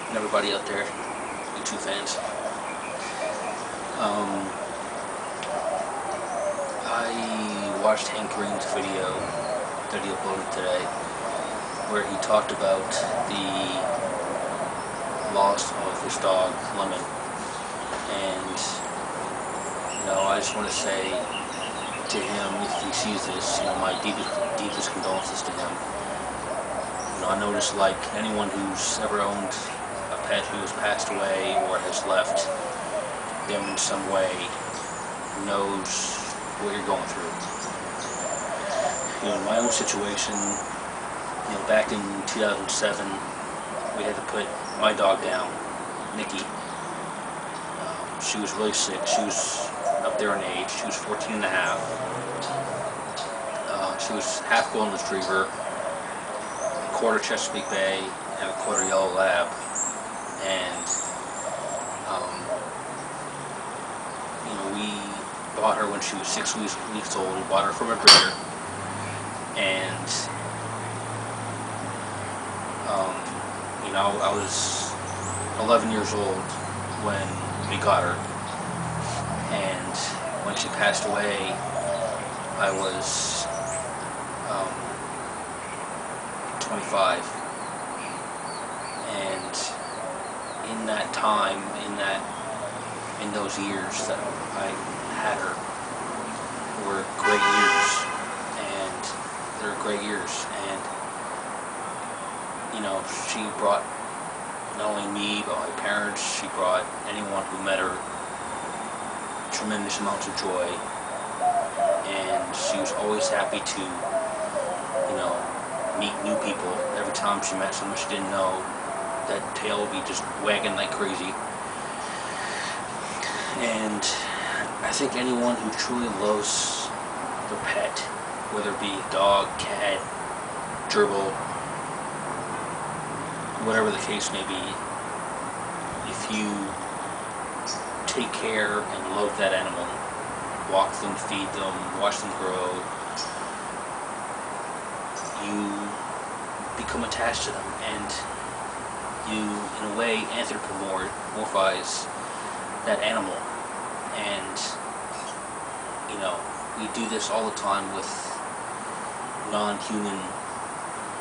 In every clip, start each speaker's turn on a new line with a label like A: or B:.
A: and everybody out there, YouTube fans. I watched Hank Green's video that he uploaded today, where he talked about the loss of his dog, Lemon. And, I just want to say to him, if he sees this, my deepest condolences to him. I noticed, like anyone who's ever owned a pet who has passed away or has left them in some way, knows what you're going through. In my own situation, back in 2007, we had to put my dog down, Nikki. She was really sick. She was up there in age. She was 14 and a half. She was half golden retriever, quarter Chesapeake Bay, and a quarter yellow lab. And we bought her when she was 6 weeks old. We bought her from a breeder, and I was 11 years old when we got her, and when she passed away, I was 25. And in that time, in those years that I had her, were great years, and they're great years. And she brought not only me, but my parents, she brought anyone who met her tremendous amounts of joy, and she was always happy to, meet new people. Every time she met someone she didn't know, that tail would be just wagging like crazy. And I think anyone who truly loves their pet, whether it be dog, cat, gerbil, whatever the case may be, if you take care and love that animal, walk them, feed them, watch them grow, you become attached to them, and you, in a way, anthropomorphize that animal. And we do this all the time with non-human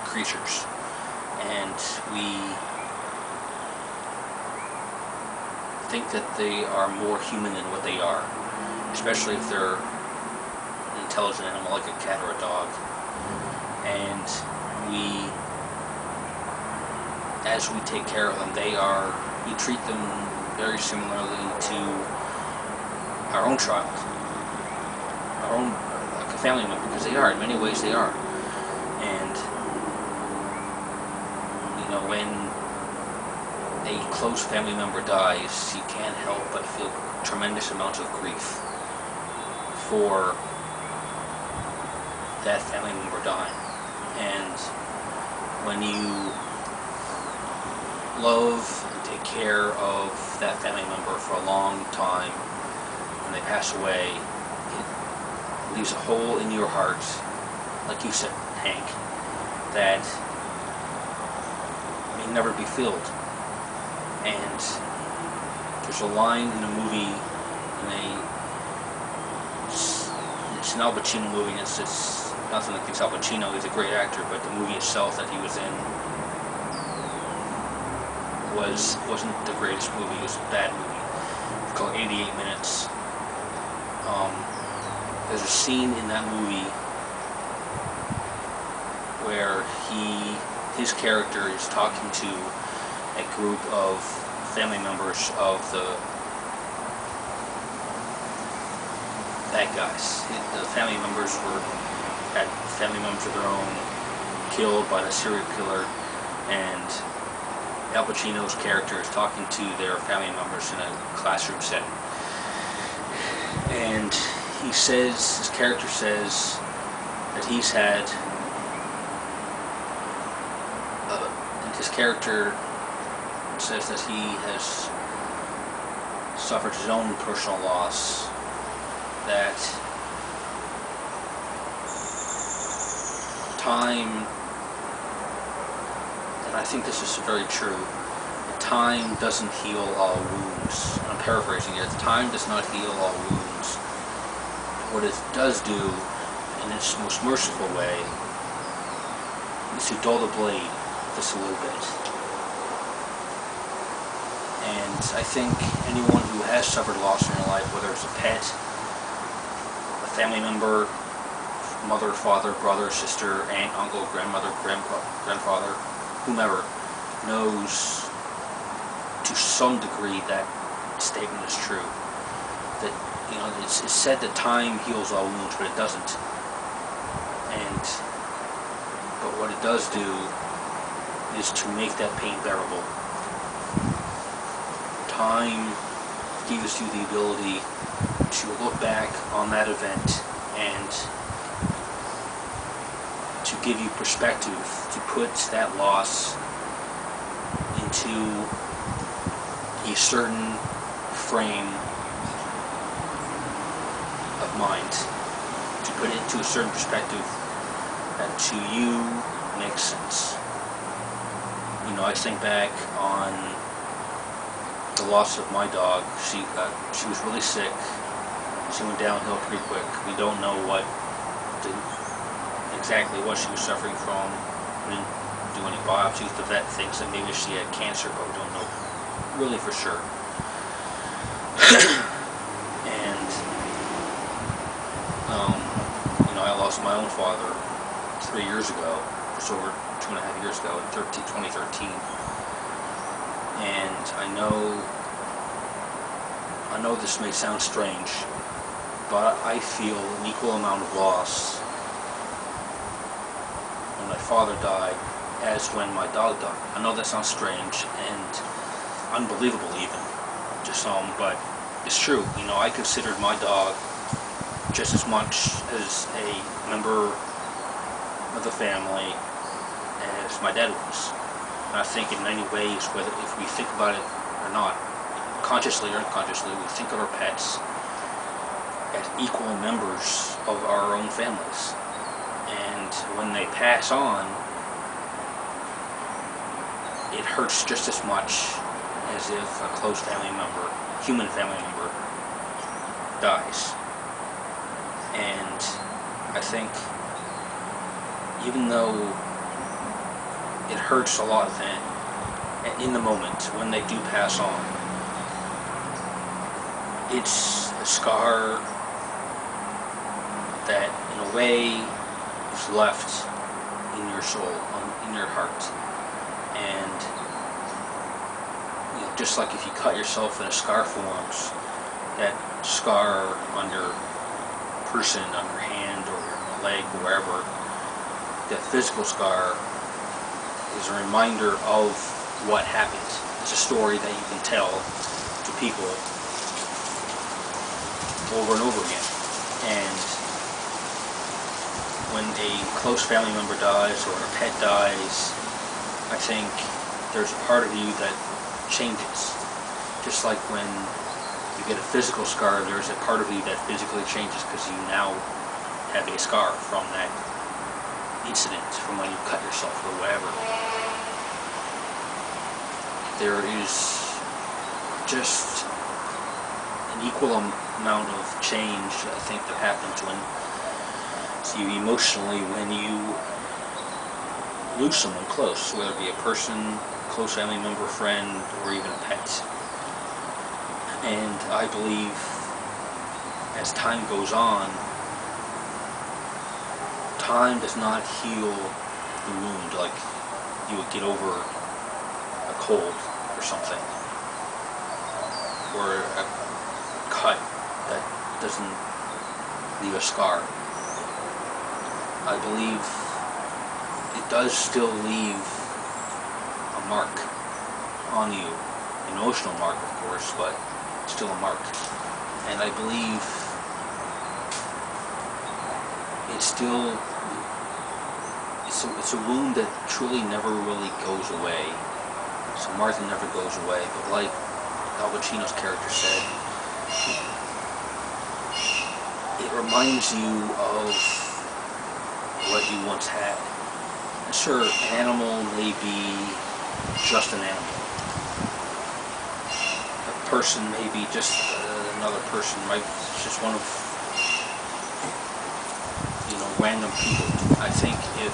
A: creatures, and we think that they are more human than what they are, especially if they're an intelligent animal like a cat or a dog. And as we take care of them, we treat them very similarly to our own child, our own, like a family member, because they are, in many ways they are. And when a close family member dies, you can't help but feel tremendous amounts of grief for that family member dying. And when you love and take care of that family member for a long time, when they pass away, it leaves a hole in your heart, like you said, Hank, that may never be filled. And there's a line in a movie, it's an Al Pacino movie, and it's nothing against Al Pacino, he's a great actor, but the movie itself that he was in wasn't the greatest movie. It was a bad movie. It's called 88 Minutes. There's a scene in that movie where his character is talking to a group of family members of the bad guys. The family members had family members of their own killed by the serial killer, and Al Pacino's character is talking to their family members in a classroom setting. And his character says that he's had, and his character says that he has suffered his own personal loss, that time, and I think this is very true, time doesn't heal all wounds. I'm paraphrasing it. Time does not heal all wounds. What it does do, in its most merciful way, is to dull the blade just a little bit. And I think anyone who has suffered loss in their life, whether it's a pet, a family member, mother, father, brother, sister, aunt, uncle, grandmother, grandfather, whomever, knows to some degree that statement is true. That, you know, it's said that time heals all wounds, but it doesn't. But what it does do is to make that pain bearable. Time gives you the ability to look back on that event and to give you perspective, to put that loss into a certain frame of mind, to put it into a certain perspective that to you makes sense. You know, I think back on the loss of my dog. She was really sick. She went downhill pretty quick. We don't know exactly what she was suffering from. We didn't do any biopsies. The vet thinks that maybe she had cancer, but we don't know really for sure. And you know, I lost my own father 3 years ago, just over 2.5 years ago, in 2013. And I know this may sound strange, but I feel an equal amount of loss when my father died as when my dog died. I know that sounds strange and unbelievable even to some, but it's true. You know, I considered my dog just as much as a member of the family as my dad was. And I think in many ways, whether if we think about it or not, consciously or unconsciously, we think of our pets as equal members of our own families. And when they pass on, it hurts just as much as if a close family member, human family member, dies. And I think even though it hurts a lot then, in the moment, when they do pass on, it's a scar that, in a way, is left in your soul, in your heart. And, you know, just like if you cut yourself and a scar forms, that scar on your person, on your hand or your leg or wherever, that physical scar is a reminder of what happened. It's a story that you can tell to people over and over again. And when a close family member dies or a pet dies, I think there's a part of you that changes. Just like when you get a physical scar, there's a part of you that physically changes because you now have a scar from that incident, from when you cut yourself or whatever. There is just an equal amount of change, I think, that happens when you emotionally, when you lose someone close, whether it be a person, close family member, friend, or even a pet. And I believe as time goes on, time does not heal the wound like you would get over a cold or something, or a cut that doesn't leave a scar. I believe it does still leave a mark on you, an emotional mark of course, but still a mark. And I believe it's a wound that truly never really goes away. So Martha never goes away, but like Pacino's character said, it reminds you of what you once had. And sure, an animal may be just an animal, person, maybe just another person, right? It's just one of, random people. I think if,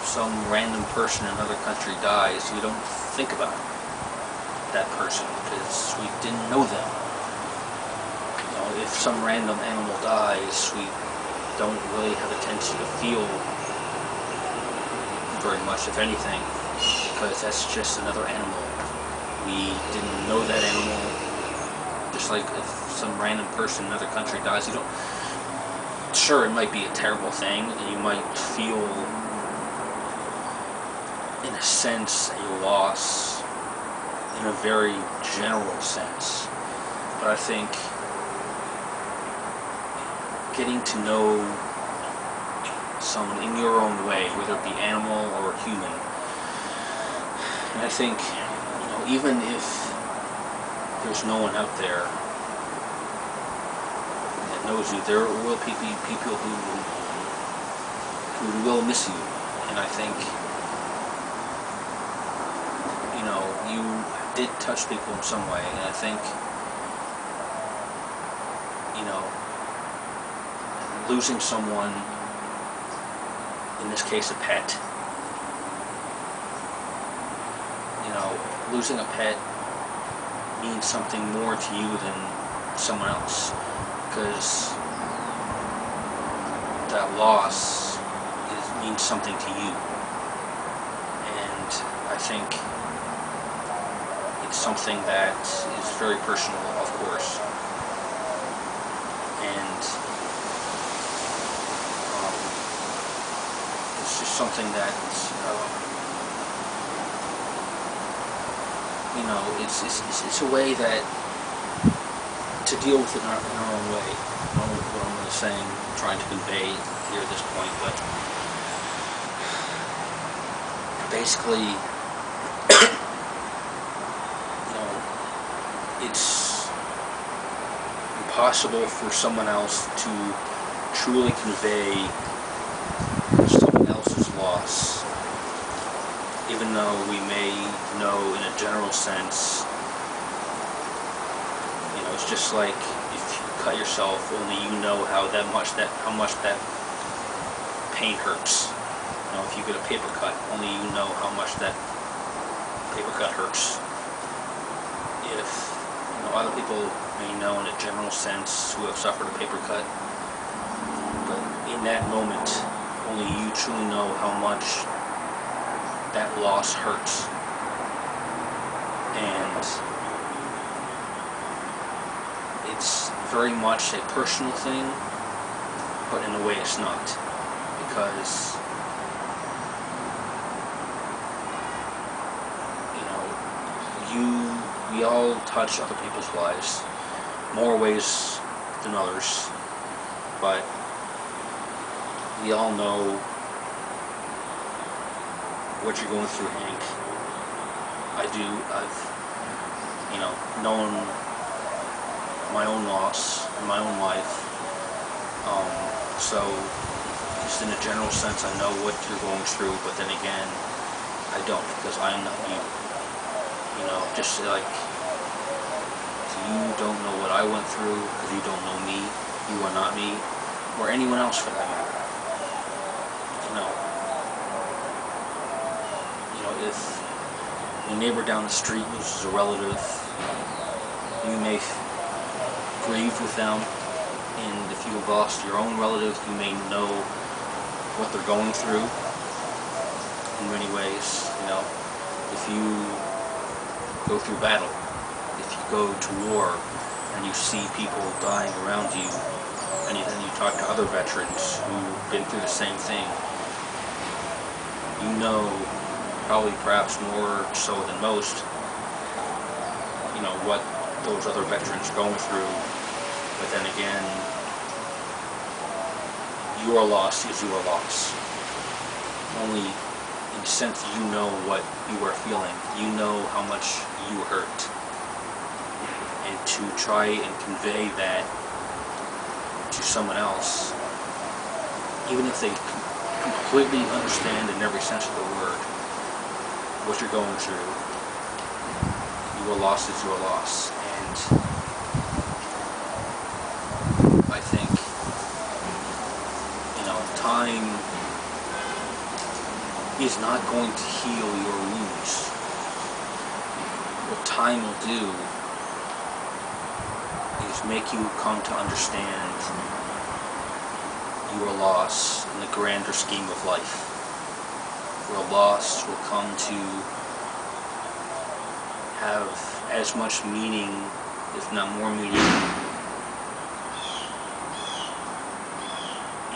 A: some random person in another country dies, we don't think about that person because we didn't know them. If some random animal dies, we don't really have a tendency to feel very much, if anything, because that's just another animal. We didn't know that animal. Just like if some random person in another country dies, you don't. Sure, it might be a terrible thing, and you might feel, in a sense, a loss in a very general sense. But I think getting to know someone in your own way, whether it be animal or human, and I think, even if there's no one out there that knows you, there will be people who will miss you. And I think, you did touch people in some way, and I think, losing someone, in this case a pet, losing a pet means something more to you than someone else, because that loss means something to you. And I think it's something that is very personal, of course. And it's just something that it's a way that to deal with it in our own way. I don't know what I'm really saying, trying to convey here at this point, but basically, it's impossible for someone else to truly convey someone else's loss, even though we may know in a general sense. It's just like if you cut yourself, only you know how much that pain hurts. If you get a paper cut, only you know how much that paper cut hurts. If other people may know in a general sense who have suffered a paper cut, but in that moment, only you truly know how much that loss hurts. And it's very much a personal thing, but in a way it's not, because we all touch other people's lives, more ways than others, but we all know what you're going through, Hank. I do. I've known my own loss in my own life, so just in a general sense I know what you're going through, but then again I don't, because I am not you. Just like you don't know what I went through, because you don't know me, you are not me, or anyone else for that matter. If your neighbor down the street loses a relative, you may grieve with them, and if you have lost your own relative, you may know what they're going through in many ways. If you go through battle, if you go to war and you see people dying around you, and then you talk to other veterans who've been through the same thing, probably perhaps more so than most, what those other veterans are going through. But then again, your loss is your loss. Only in the sense you know what you are feeling. You know how much you hurt. And to try and convey that to someone else, even if they completely understand in every sense of the word what you're going through, you your loss is your loss. And I think, time is not going to heal your wounds. What time will do is make you come to understand your loss in the grander scheme of life. Your loss will come to have as much meaning, if not more meaning,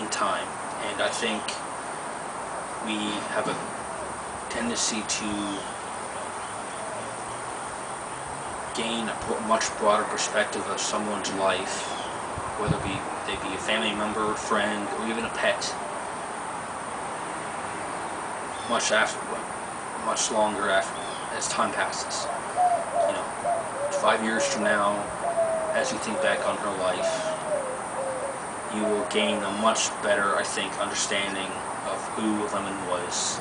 A: in time. And I think we have a tendency to gain a much broader perspective of someone's life, whether they be a family member, friend, or even a pet, much longer after, as time passes. 5 years from now, as you think back on her life, you will gain a much better, I think, understanding of who Lemon was.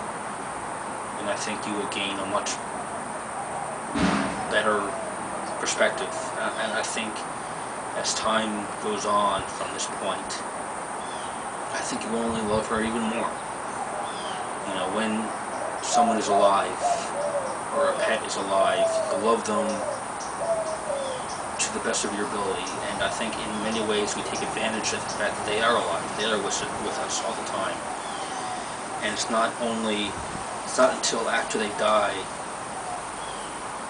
A: And I think you will gain a much better perspective. And I think as time goes on from this point, I think you will only love her even more. When someone is alive, or a pet is alive, you love them to the best of your ability. And I think in many ways we take advantage of the fact that they are alive. They are with us all the time. And it's not until after they die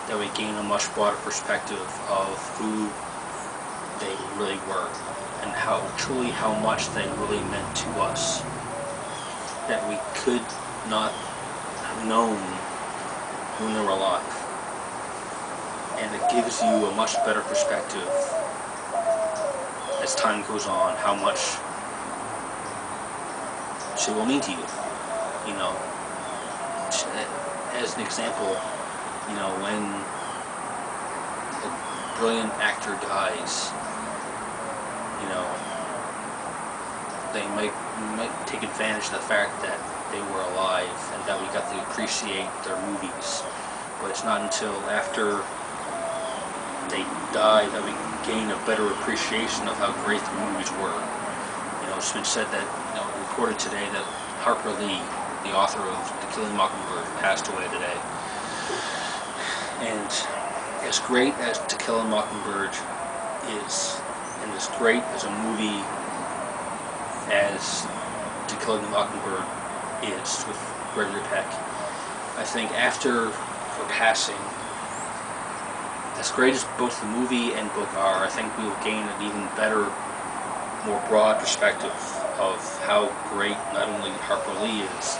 A: that we gain a much broader perspective of who they really were, and how much they really meant to us, that we could not have known when they were alive. And it gives you a much better perspective as time goes on, how much she will mean to you. As an example, when a brilliant actor dies, they might take advantage of the fact that they were alive and that we got to appreciate their movies. But it's not until after they die that we gain a better appreciation of how great the movies were. It's been said that, reported today that Harper Lee, the author of To Kill a Mockingbird, passed away today. And as great as To Kill a Mockingbird is, and as great as a movie as To Kill a Mockingbird is with Gregory Peck, I think after her passing, as great as both the movie and book are, I think we will gain an even better, more broad perspective of how great not only Harper Lee is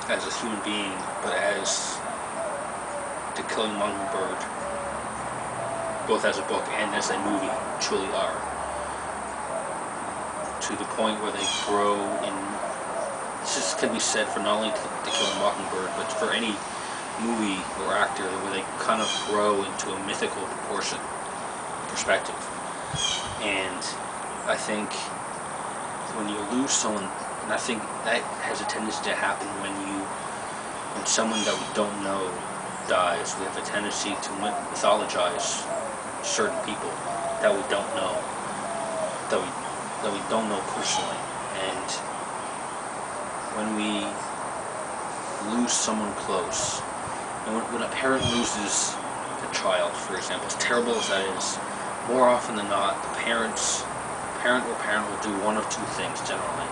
A: as a human being, but as To Kill a Mockingbird, both as a book and as a movie, truly are. To the point where they grow in, this can be said for not only To Kill a Mockingbird, but for any movie or actor, where they kind of grow into a mythical perspective. And I think when you lose someone, and I think that has a tendency to happen when someone that we don't know dies, we have a tendency to mythologize certain people that we don't know, that we don't know personally. And when we lose someone close, and when a parent loses a child, for example, as terrible as that is, more often than not, the parent will do one of two things generally.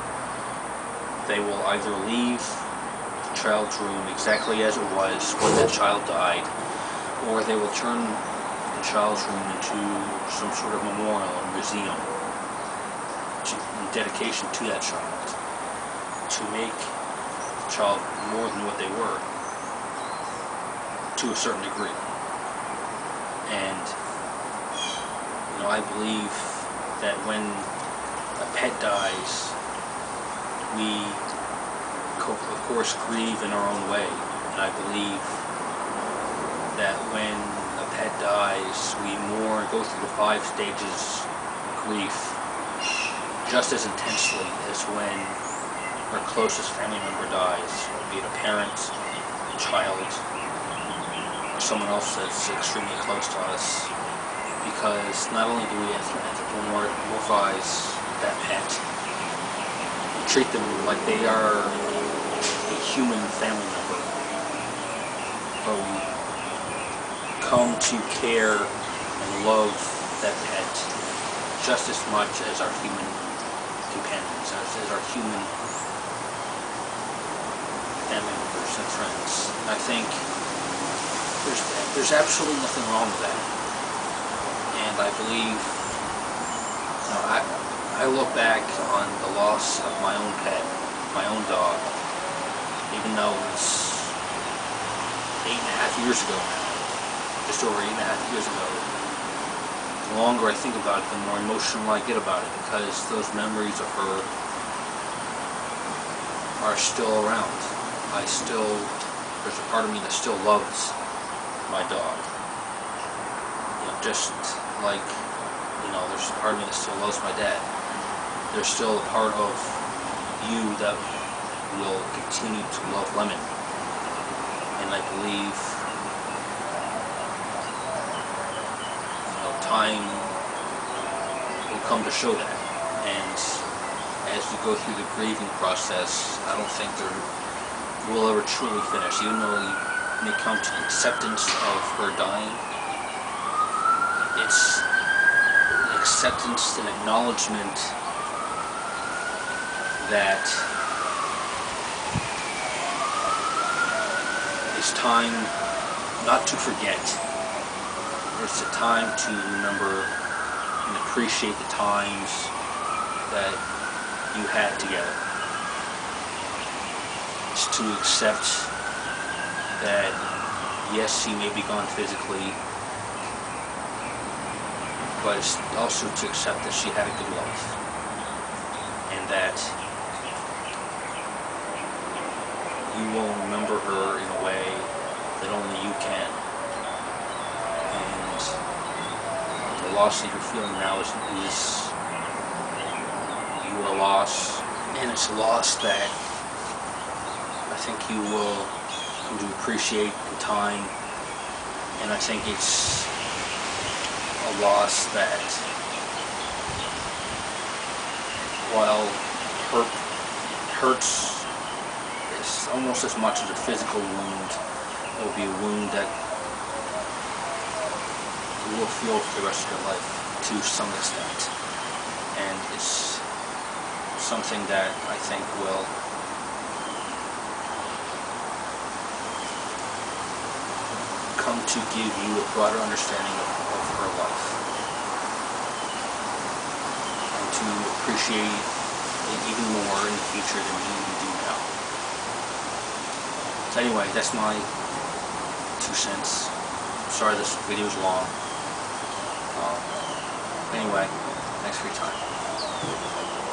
A: They will either leave the child's room exactly as it was when that child died, or they will turn the child's room into some sort of memorial or museum in dedication to that child, to make the child more than what they were, to a certain degree. And I believe that when a pet dies, we of course grieve in our own way. And I believe that when a pet dies, we go through the 5 stages of grief just as intensely as when our closest family member dies, be it a parent, a child, a someone else that's extremely close to us, because not only do we anthropomorphize that pet, we treat them like they are a human family member, but we come to care and love that pet just as much as our human companions, as our human family members and friends. I think there's absolutely nothing wrong with that, and I believe, you know, I look back on the loss of my own pet, my own dog, even though it's 8.5 years ago now, just over 8.5 years ago. The longer I think about it, the more emotional I get about it, because those memories of her are still around. There's a part of me that still loves my dog. You know, just like, you know, there's a part of me that still loves my dad. There's still a part of you that will continue to love Lemon. And I believe, you know, time will come to show that. And as you go through the grieving process, I don't think there will ever truly finish. Even though you may come to an acceptance of her dying, it's an acceptance and acknowledgement that it's time not to forget. It's a time to remember and appreciate the times that you had together. It's to accept that, yes, she may be gone physically, but it's also to accept that she had a good life, and that you will remember her in a way that only you can. And the loss that you're feeling now is your loss, and it's a loss that I think you will come to appreciate in time. And I think it's a loss that, while hurts is almost as much as a physical wound, it will be a wound that you will feel for the rest of your life to some extent. And it's something that I think will come to give you a broader understanding of her life, and to appreciate it even more in the future than you do now. So anyway, that's my 2 cents. Sorry this video is long. Anyway, thanks for your time.